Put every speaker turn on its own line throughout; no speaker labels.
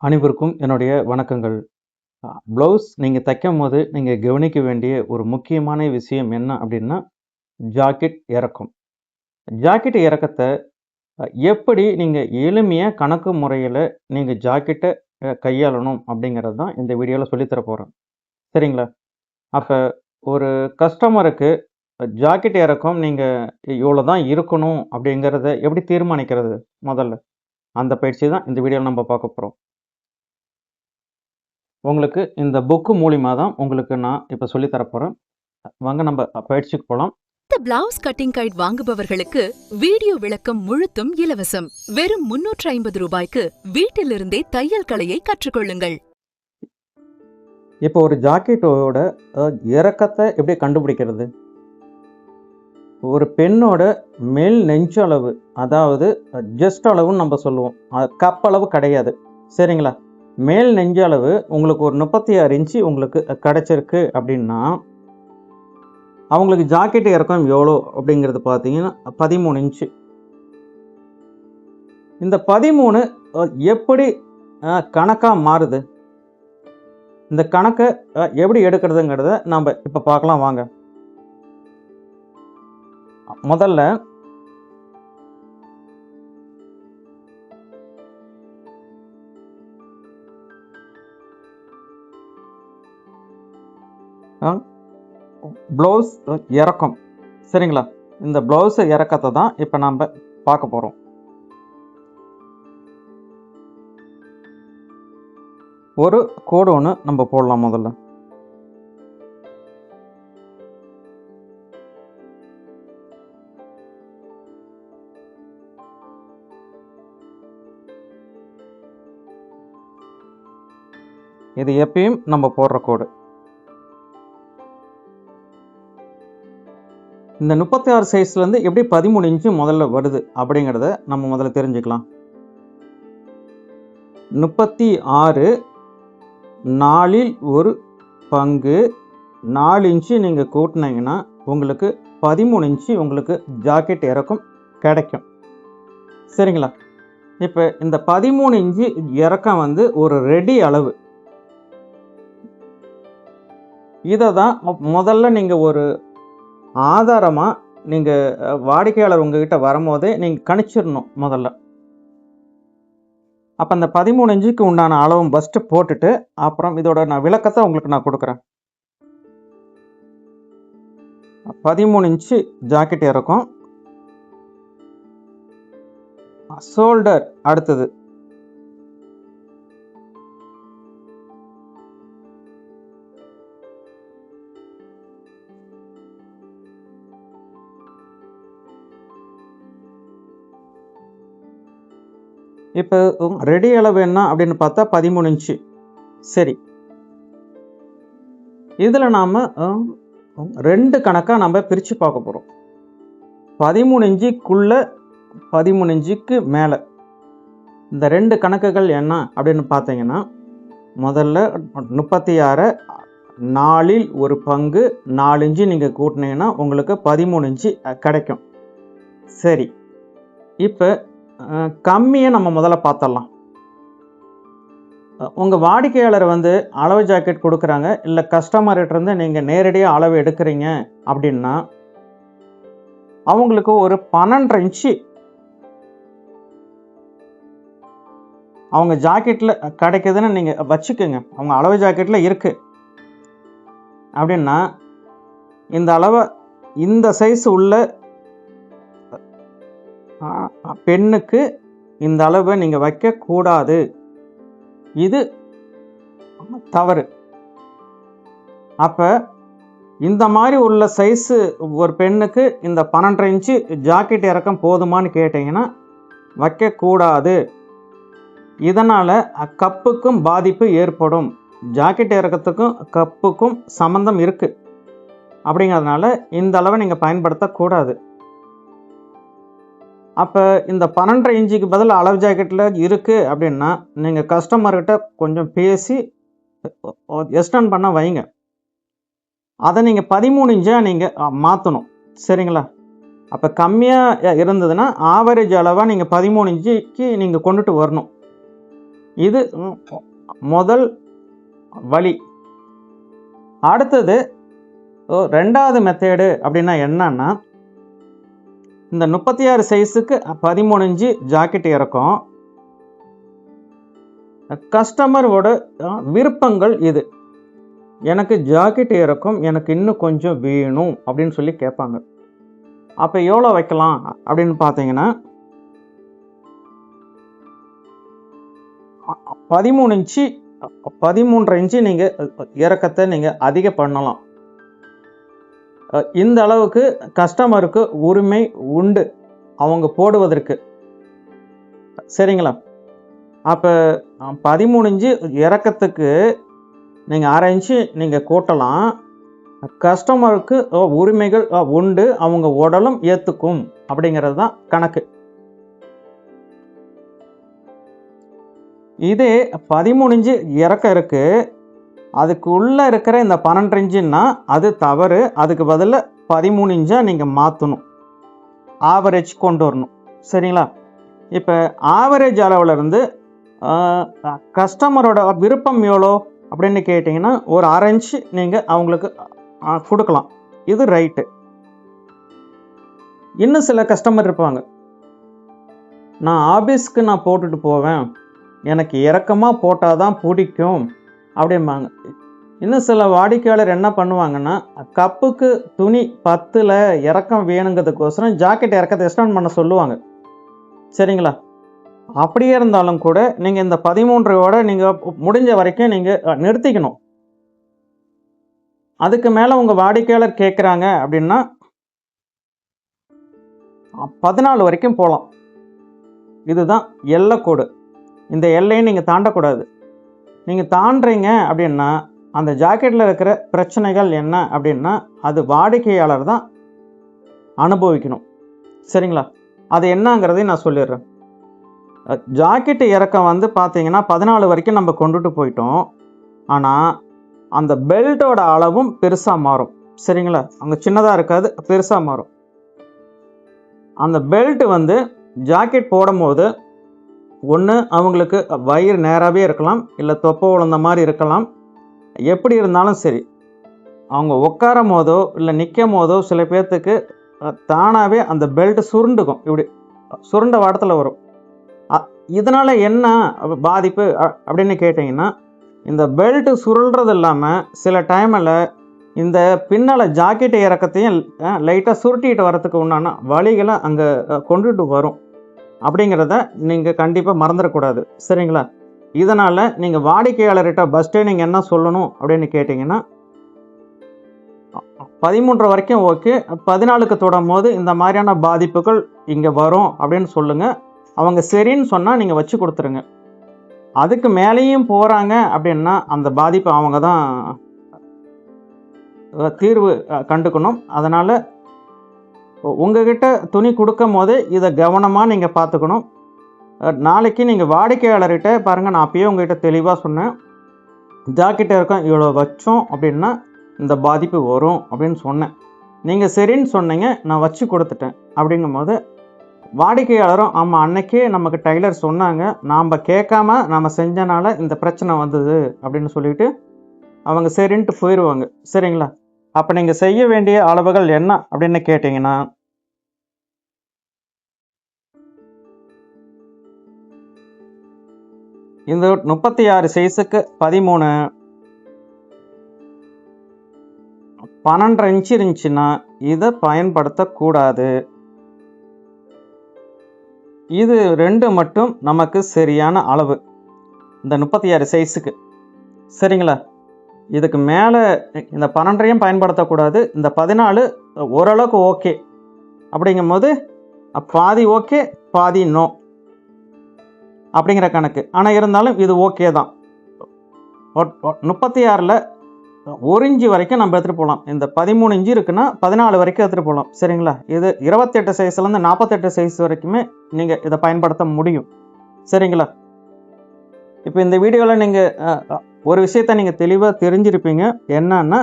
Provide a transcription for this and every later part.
அனைவருக்கும் என்னுடைய வணக்கங்கள். ப்ளவுஸ் நீங்கள் தைக்கும்போது நீங்கள் கவனிக்க வேண்டிய ஒரு முக்கியமான விஷயம் என்ன அப்படின்னா, ஜாக்கெட் இறக்கம். ஜாக்கெட் இறக்கத்தை எப்படி நீங்கள் எளிமையாக கணக்கு முறையில் நீங்கள் ஜாக்கெட்டை கையாளணும் அப்படிங்கிறது தான் இந்த வீடியோவில் சொல்லித்தர போகிறேன். சரிங்களா? அப்போ ஒரு கஸ்டமருக்கு ஜாக்கெட் இறக்கம் நீங்கள் இவ்வளோ தான் இருக்கணும் அப்படிங்கிறத எப்படி தீர்மானிக்கிறது முதல்ல? அந்த பயிற்சி தான் இந்த வீடியோவில் நம்ம பார்க்க போகிறோம். உங்களுக்கு இந்த புக்கு மூலியமா தான் உங்களுக்கு நான் இப்ப சொல்லி தரப்போறேன். வாங்க நம்ம பயிற்சிக்கு போலாம்.
இந்த பிளவுஸ் கட்டிங் கைட் வாங்குபவர்களுக்கு வீடியோ விளக்கம் முழுத்தும் இலவசம். வெறும் 350 ரூபாய்க்கு வீட்டிலிருந்தே தையல் கலையை கற்றுக்கொள்ளுங்கள்.
இப்போ ஒரு ஜாக்கெட்டோட இறக்கத்தை எப்படி கண்டுபிடிக்கிறது? ஒரு பெண்ணோட மேல் நெஞ்சளவு, அதாவது ஜஸ்ட் அளவுன்னு நம்ம சொல்லுவோம். கப் அளவு கிடையாது. சரிங்களா? மேல் நெஞ்சளவு உங்களுக்கு ஒரு 36 இன்ச்சு உங்களுக்கு கிடைச்சிருக்கு அப்படின்னா, அவங்களுக்கு ஜாக்கெட் இறக்கம் எவ்வளோ அப்படிங்கிறது பார்த்தீங்கன்னா 13 இன்ச்சு. இந்த 13 எப்படி கணக்காக மாறுது? இந்த கணக்கை எப்படி எடுக்கிறதுங்கிறத நம்ம இப்போ பார்க்கலாம் வாங்க. முதல்ல ப்ளவுஸ் இறக்கம். சரிங்களா? இந்த ப்ளவுஸ் இறக்கத்தை தான் இப்போ நாம் பார்க்க போகிறோம். ஒரு கோடு ஒன்று நம்ம போடலாம் முதல்ல. இது எப்பயும் நம்ம போடுற கோடு. இந்த 36 சைஸ்லேருந்து எப்படி 13 இன்ச்சு முதல்ல வருது அப்படிங்கிறத நம்ம முதல்ல தெரிஞ்சுக்கலாம். 36 4இல் ஒரு பங்கு 4 இன்ச்சு நீங்கள் கூட்டினீங்கன்னா உங்களுக்கு 13 இன்ச்சு உங்களுக்கு ஜாக்கெட் இறக்கம் கிடைக்கும். சரிங்களா? இப்போ இந்த 13 இன்ச்சு இறக்கம் வந்து ஒரு ரெடி அளவு. இதை தான் முதல்ல நீங்கள் ஒரு ஆதாரமாக நீங்கள் வாடிக்கையாளர் உங்ககிட்ட வரும்போதே நீங்கள் கணிச்சிடணும் முதல்ல. அப்போ அந்த 13 இன்ச்சுக்கு உண்டான அளவும் ஃபஸ்ட்டு போட்டுட்டு அப்புறம் இதோட நான் விளக்கத்தை உங்களுக்கு நான் கொடுக்குறேன். 13 இன்ச்சு ஜாக்கெட் இறக்கம். ஷோல்டர் அடுத்தது. இப்போ ரெடி அளவு என்ன அப்படின்னு பார்த்தா 13 இன்ச்சு. சரி, இதில் நாம் 2 கணக்காக நம்ம பிரித்து பார்க்க போகிறோம். 13 இன்ச்சுக்குள்ளே 13 இன்ச்சுக்கு மேலே இந்த 2 கணக்குகள் என்ன அப்படின்னு பார்த்தீங்கன்னா, முதல்ல 36 4இல் ஒரு பங்கு 4 இன்ச்சு நீங்கள் கூட்டினீங்கன்னா உங்களுக்கு 13 இன்ச்சு கிடைக்கும். சரி, இப்போ கம்மியை நம்ம முதல்ல பார்த்துடலாம். உங்கள் வாடிக்கையாளர் வந்து அளவு ஜாக்கெட் கொடுக்குறாங்க, இல்லை கஸ்டமர்கிட்டருந்து நீங்கள் நேரடியாக அளவு எடுக்கிறீங்க அப்படின்னா அவங்களுக்கு ஒரு 12 இன்ச்சு அவங்க ஜாக்கெட்டில் கிடைக்குதுன்னு நீங்கள் வச்சுக்கோங்க. அவங்க அளவு ஜாக்கெட்டில் இருக்குது அப்படின்னா இந்த அளவை இந்த சைஸ் உள்ள பெண்ணுக்கு இந்த அளவை நீங்கள் வைக்கக்கூடாது. இது தவறு. அப்போ இந்த மாதிரி உள்ள சைஸு ஒரு பெண்ணுக்கு இந்த 12 இன்ச்சு ஜாக்கெட் இறக்கம் போதுமானு கேட்டிங்கன்னா வைக்கக்கூடாது. இதனால் கப்புக்கும் பாதிப்பு ஏற்படும். ஜாக்கெட் இறக்கத்துக்கும் கப்புக்கும் சம்மந்தம் இருக்குது. அப்படிங்கிறதுனால இந்த அளவை நீங்கள் பயன்படுத்தக்கூடாது. அப்போ இந்த 12 இன்ச்சுக்கு பதில் அளவு ஜாக்கெட்டில் இருக்குது அப்படின்னா நீங்கள் கஸ்டமர்கிட்ட கொஞ்சம் பேசி எக்ஸ்டெண்ட் பண்ண வைங்க. அதை நீங்கள் 13 இன்ச்சாக நீங்கள் மாற்றணும். சரிங்களா? அப்போ கம்மியாக இருந்ததுன்னா ஆவரேஜ் அளவாக நீங்கள் 13 இன்ச்சுக்கு நீங்கள் கொண்டுட்டு வரணும். இது முதல் வழி. அடுத்தது ரெண்டாவது மெத்தேடு அப்படின்னா என்னன்னா, இந்த 36 சைஸுக்கு 13 இன்ச்சு ஜாக்கெட் இறக்கம். கஸ்டமரோட விருப்பங்கள் இது. எனக்கு ஜாக்கெட் இறக்கம் எனக்கு இன்னும் கொஞ்சம் வேணும் அப்படின்னு சொல்லி கேட்பாங்க. அப்போ எவ்வளோ வைக்கலாம் அப்படின்னு பார்த்தீங்கன்னா, 13 இன்ச்சு 13.5 இன்ச்சு நீங்கள் இறக்கத்தை நீங்கள் அதிக பண்ணலாம். இந்த அளவுக்கு கஸ்டமருக்கு உரிமை உண்டு அவங்க போடுவதற்கு. சரிங்களா? அப்போ 13 இன்ச்சு இறக்கத்துக்கு நீங்கள் 1/2 இன்ச்சு நீங்கள் கூட்டலாம். கஸ்டமருக்கு உரிமைகள் உண்டு, அவங்க உடலும் ஏற்றுக்கும் அப்படிங்கிறது தான் கணக்கு. இதே 13 இன்ச்சு இறக்கம் இருக்கு, அதுக்கு உள்ளே இருக்கிற இந்த 12 இன்ச்சுன்னா அது தவறு. அதுக்கு பதிலாக 13 இன்ச்சாக நீங்கள் மாற்றணும், ஆவரேஜ் கொண்டு வரணும். சரிங்களா? இப்போ ஆவரேஜ் அளவில் இருந்து கஸ்டமரோட விருப்பம் எவ்வளோ அப்படின்னு கேட்டிங்கன்னா, ஒரு 1/2 இன்ச்சு நீங்கள் அவங்களுக்கு கொடுக்கலாம். இது ரைட்டு. இன்னும் சில கஸ்டமர் இருப்பாங்க, நான் ஆஃபீஸ்க்கு நான் போட்டுட்டு போவேன், எனக்கு இறக்கமாக போட்டால் தான் பிடிக்கும் அப்படிம்பாங்க. இன்னும் சில வாடிக்கையாளர் என்ன பண்ணுவாங்கன்னா, கப்புக்கு துணி 10ல் இறக்கம் வேணுங்கிறதுக்கோசரம் ஜாக்கெட் இறக்கத்தை எக்ஸ்டெண்ட் பண்ண சொல்லுவாங்க. சரிங்களா? அப்படியே இருந்தாலும் கூட நீங்கள் இந்த 13ஓட நீங்கள் முடிஞ்ச வரைக்கும் நீங்கள் நிறுத்திக்கணும். அதுக்கு மேலே உங்கள் வாடிக்கையாளர் கேட்குறாங்க அப்படின்னா 14 வரைக்கும் போகலாம். இதுதான் எல்லைக்கோடு. இந்த எல்லையை நீங்கள் தாண்டக்கூடாது. நீங்கள் தாண்டுறீங்க அப்படின்னா அந்த ஜாக்கெட்டில் இருக்கிற பிரச்சனைகள் என்ன அப்படின்னா அது வாடிக்கையாளர் தான் அனுபவிக்கணும். சரிங்களா? அது என்னங்கிறதையும் நான் சொல்லிடுறேன். ஜாக்கெட்டு இறக்கம் வந்து பார்த்தீங்கன்னா 14 வரைக்கும் நம்ம கொண்டுட்டு போயிட்டோம். ஆனால் அந்த பெல்ட்டோட அளவும் பெருசாக மாறும். சரிங்களா? அங்கே சின்னதாக இருக்காது, பெருசாக மாறும். அந்த பெல்ட் வந்து ஜாக்கெட் போடும்போது ஒன்று அவங்களுக்கு வயிறு நேராகவே இருக்கலாம், இல்லை தொப்பை விழுந்த மாதிரி இருக்கலாம். எப்படி இருந்தாலும் சரி, அவங்க உட்காரும் போதோ இல்லை நிற்கும் போதோ சில பேர்த்துக்கு தானாகவே அந்த பெல்ட் சுருண்டுக்கும். இப்படி சுருண்ட வாடத்தில் வரும். இதனால் என்ன பாதிப்பு அப்படின்னு கேட்டிங்கன்னா, இந்த பெல்ட்டு சுருள்றது இல்லாமல் சில டைமில் இந்த பின்னால் ஜாக்கெட்டு இறக்கத்தையும் லைட்டாக சுருட்டிட்டு வரத்துக்கு உண்டான வழிகளை அங்கே கொண்டுட்டு வரும். அப்படிங்கிறத நீங்கள் கண்டிப்பாக மறந்துடக்கூடாது. சரிங்களா? இதனால் நீங்கள் வாடிக்கையாளர்கிட்ட ஃபஸ்ட்டே நீங்கள் என்ன சொல்லணும் அப்படின்னு கேட்டிங்கன்னா, 13 வரைக்கும் ஓகே, 14க்கு தொடும் போது இந்த மாதிரியான பாதிப்புகள் இங்கே வரும் அப்படின்னு சொல்லுங்கள். அவங்க சரின்னு சொன்னால் நீங்கள் வச்சு கொடுத்துருங்க. அதுக்கு மேலேயும் போகிறாங்க அப்படின்னா அந்த பாதிப்பு அவங்க தான் தீர்வு கண்டுக்கணும். அதனால் உங்ககிட்ட துணி கொடுக்கும் போது இதை கவனமாக நீங்கள் பார்த்துக்கணும். நாளைக்கு நீங்கள் வாடிக்கையாளர்கிட்ட பாருங்கள், நான் அப்பயே உங்ககிட்ட தெளிவாக சொன்னேன், ஜாக்கெட் இறக்கம் இவ்வளோ வச்சோம் அப்படின்னா இந்த பாதிப்பு வரும் அப்படின்னு சொன்னேன். நீங்கள் சரின்னு சொன்னீங்க, நான் வச்சு கொடுத்துட்டேன். அப்படிங்கும் போது வாடிக்கையாளரும் ஆமாம் அன்னைக்கே நமக்கு டைலர் சொன்னாங்க, நாம் கேட்காம நாம் செஞ்சனால இந்த பிரச்சனை வந்தது அப்படின்னு சொல்லிட்டு அவங்க சரின்ட்டு போயிடுவாங்க. சரிங்களா? அப்போ நீங்கள் செய்ய வேண்டிய அளவுகள் என்ன அப்படின்னு கேட்டிங்கன்னா, இந்த 36 சைஸுக்கு 13 12 இன்ச்சு இருந்துச்சுன்னா இதை பயன்படுத்தக்கூடாது. இது 2 மட்டும் நமக்கு சரியான அளவு இந்த 36 சைஸுக்கு. சரிங்களா? இதுக்கு மேலே இந்த 12ஐயும் பயன்படுத்தக்கூடாது. இந்த 14 ஓரளவுக்கு ஓகே. அப்படிங்கும்போது பாதி ஓகே பாதி நோ அப்படிங்கிற கணக்கு. ஆனால் இருந்தாலும் இது ஓகே தான். 36ல் 1 இன்ச்சு வரைக்கும் நம்ம எடுத்துகிட்டு போகலாம். இந்த 13 இன்ச்சு இருக்குன்னா 14 வரைக்கும் எடுத்துகிட்டு போகலாம். சரிங்களா? இது 28 சைஸ்லேருந்து 48 சைஸ் வரைக்குமே நீங்கள் இதை பயன்படுத்த முடியும். சரிங்களா? இப்போ இந்த வீடியோவில் நீங்கள் ஒரு விஷயத்தை நீங்கள் தெளிவாக தெரிஞ்சிருப்பீங்க. என்னன்னா,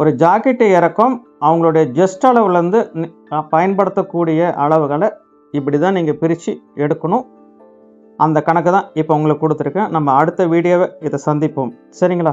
ஒரு ஜாக்கெட்டு இறக்கம் அவங்களுடைய ஜஸ்ட் அளவுலேருந்து பயன்படுத்தக்கூடிய அளவுகளை இப்படி தான் நீங்கள் பிரித்து எடுக்கணும். அந்த கணக்கு தான் இப்போ உங்களுக்கு கொடுத்துருக்கேன். நம்ம அடுத்த வீடியோவை இதை சந்திப்போம். சரிங்களா?